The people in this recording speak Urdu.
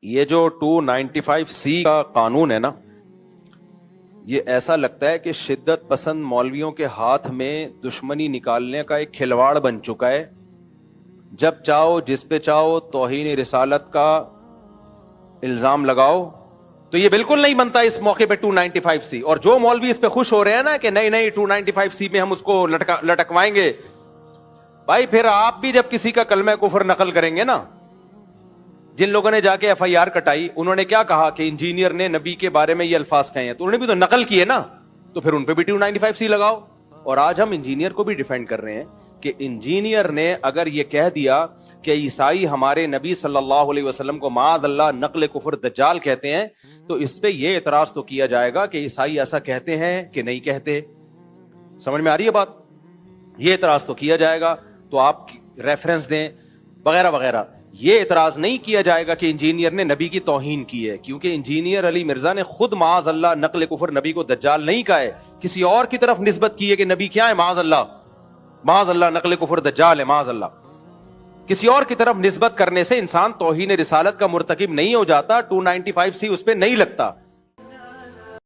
یہ جو 295C کا قانون ہے نا، یہ ایسا لگتا ہے کہ شدت پسند مولویوں کے ہاتھ میں دشمنی نکالنے کا ایک کھلواڑ بن چکا ہے. جب چاہو جس پہ چاہو توہین رسالت کا الزام لگاؤ. تو یہ بالکل نہیں بنتا اس موقع پہ 295C. اور جو مولوی اس پہ خوش ہو رہے ہیں نا کہ نہیں 295C میں ہم اس کو لٹکوائیں گے، بھائی پھر آپ بھی جب کسی کا کلمہ کفر نقل کریں گے نا، جن لوگوں نے جا کے FIR کٹائی انہوں نے کیا کہا کہ انجینئر نے نبی کے بارے میں یہ الفاظ کہے ہیں، تو انہوں نے بھی تو نقل کیے نا، تو پھر ان پہ بھی 295C لگاؤ. اور آج ہم انجینئر کو بھی ڈیفینڈ کر رہے ہیں کہ انجینئر نے اگر یہ کہہ دیا کہ عیسائی ہمارے نبی صلی اللہ علیہ وسلم کو معاذ اللہ نقل کفر دجال کہتے ہیں، تو اس پہ یہ اعتراض تو کیا جائے گا کہ عیسائی ایسا کہتے ہیں کہ نہیں کہتے. سمجھ میں آ رہی ہے بات؟ یہ اعتراض تو کیا جائے گا، تو آپ ریفرنس دیں وغیرہ وغیرہ. یہ اعتراض نہیں کیا جائے گا کہ انجینئر نے نبی کی توہین کی ہے، کیونکہ انجینئر علی مرزا نے خود معاذ اللہ نقل کفر نبی کو دجال نہیں کہا ہے، کسی اور کی طرف نسبت کی ہے کہ نبی کیا ہے، معاذ اللہ نقل کفر دجال ہے، معاذ اللہ. کسی اور کی طرف نسبت کرنے سے انسان توہین رسالت کا مرتکب نہیں ہو جاتا. 295C اس پہ نہیں لگتا.